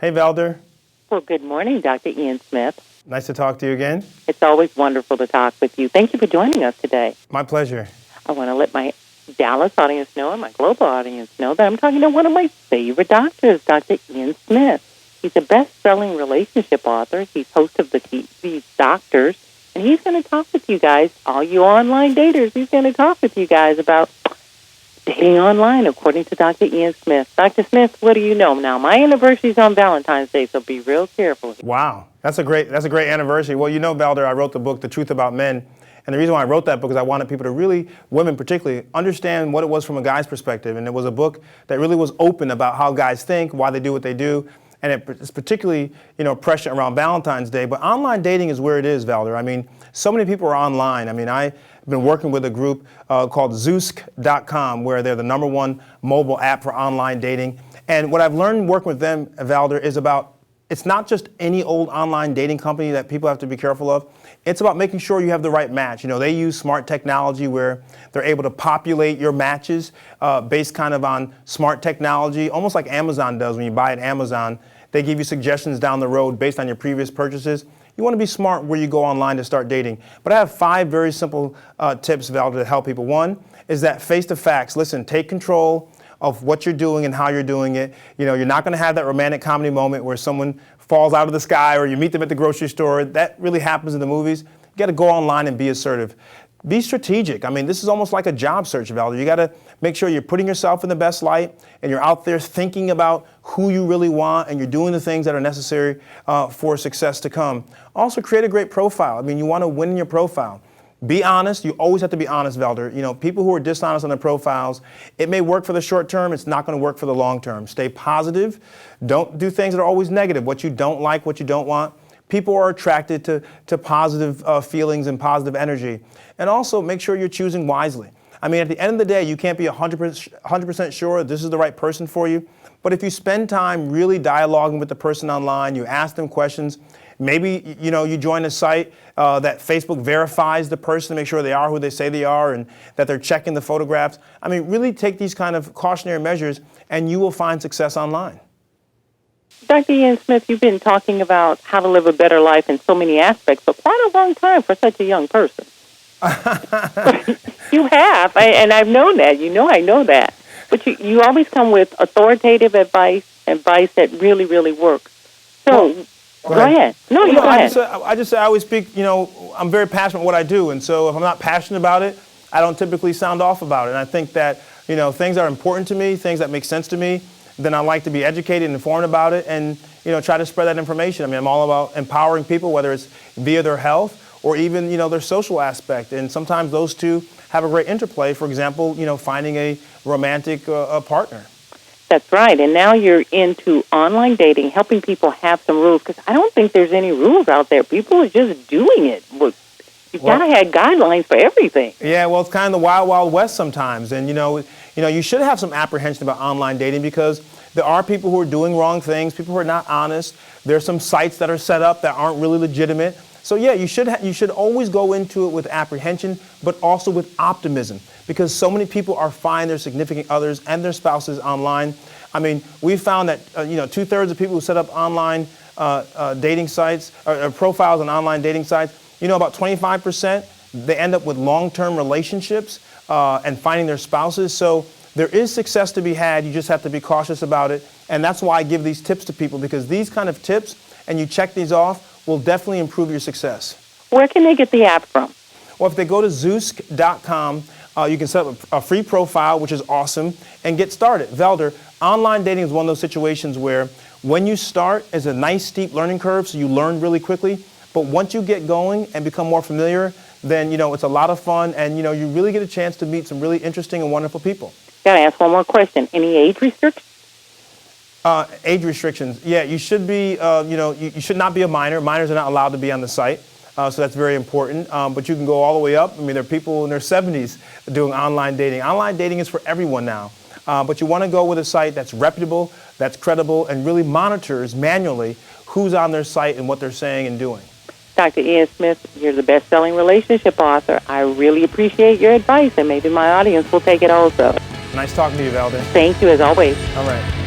Hey, Valder. Well, good morning, Dr. Ian Smith. Nice to talk to you again. It's always wonderful to talk with you. Thank you for joining us today. My pleasure. I want to let my Dallas audience know and my global audience know that I'm talking to one of my favorite doctors, Dr. Ian Smith. He's a best-selling relationship author. He's host of the TV Doctors, and he's going to talk with you guys, all you online daters. He's going to talk with you guys about dating online, according to Dr. Ian Smith. Dr. Smith, what do you know? Now, my anniversary is on Valentine's Day, so be real careful. Wow, that's a great anniversary. Well, you know, Valder, I wrote the book, The Truth About Men. And the reason why I wrote that book is I wanted people to really, women particularly, understand what it was from a guy's perspective. And it was a book that really was open about how guys think, why they do what they do. And it's particularly, prescient around Valentine's Day. But online dating is where it is, Valder. I mean, so many people are online. I mean, I've been working with a group called Zoosk.com, where they're the #1 mobile app for online dating. And what I've learned working with them, Valder, is about it's not just any old online dating company that people have to be careful of. It's about making sure you have the right match. They use smart technology where they're able to populate your matches based kind of on smart technology, almost like Amazon does when you buy at Amazon. They give you suggestions down the road based on your previous purchases. You want to be smart where you go online to start dating. But I have 5 very simple tips, Val, to help people. One is that face the facts. Listen, take control of what you're doing and how you're doing it. You're not going to have that romantic comedy moment where someone falls out of the sky or you meet them at the grocery store. That really happens in the movies. You got to go online and be assertive. Be strategic. I mean, this is almost like a job search, Val. You got to make sure you're putting yourself in the best light and you're out there thinking about who you really want and you're doing the things that are necessary for success to come. Also, create a great profile. I mean, you want to win your profile. Be honest. You always have to be honest, Valder. People who are dishonest on their profiles, it may work for the short term. It's not going to work for the long term. Stay positive. Don't do things that are always negative. What you don't like, what you don't want. People are attracted to positive feelings and positive energy. And also make sure you're choosing wisely. I mean, at the end of the day, you can't be 100% sure this is the right person for you. But if you spend time really dialoguing with the person online, you ask them questions, maybe, you join a site that Facebook verifies the person to make sure they are who they say they are and that they're checking the photographs. I mean, really take these kind of cautionary measures and you will find success online. Dr. Ian Smith, you've been talking about how to live a better life in so many aspects for quite a long time for such a young person. You have, and I've known that. I know that. But you always come with authoritative advice that really, really works. So, go ahead. No, you go ahead. I always speak, I'm very passionate about what I do. And so if I'm not passionate about it, I don't typically sound off about it. And I think that, things that are important to me, things that make sense to me, then I like to be educated and informed about it and, try to spread that information. I mean, I'm all about empowering people, whether it's via their health or even, their social aspect. And sometimes those two have a great interplay. For example, finding a romantic partner. That's right. And now you're into online dating, helping people have some rules, because I don't think there's any rules out there. People are just doing it. You've got to have guidelines for everything. Yeah, well, it's kind of the wild, wild west sometimes. And, you should have some apprehension about online dating because there are people who are doing wrong things, people who are not honest. There's some sites that are set up that aren't really legitimate. So, yeah, you should always go into it with apprehension, but also with optimism, because so many people are finding their significant others and their spouses online. I mean, we found that, 2/3 of people who set up online dating sites or profiles on online dating sites, about 25%, they end up with long-term relationships and finding their spouses. So there is success to be had. You just have to be cautious about it. And that's why I give these tips to people, because these kind of tips, and you check these off, will definitely improve your success. Where can they get the app from? Well, if they go to Zoosk.com, you can set up a free profile, which is awesome, and get started. Valder, online dating is one of those situations where when you start, it's a nice steep learning curve, so you learn really quickly. But once you get going and become more familiar, then, it's a lot of fun, and, you really get a chance to meet some really interesting and wonderful people. Got to ask one more question. Any age restrictions? Age restrictions. Yeah, you should be, you should not be a minor. Minors are not allowed to be on the site. So that's very important. But you can go all the way up. I mean, there are people in their 70s doing online dating. Online dating is for everyone now. But you want to go with a site that's reputable, that's credible, and really monitors manually who's on their site and what they're saying and doing. Dr. Ian Smith, you're the best-selling relationship author. I really appreciate your advice, and maybe my audience will take it also. Nice talking to you, Valder. Thank you, as always. All right.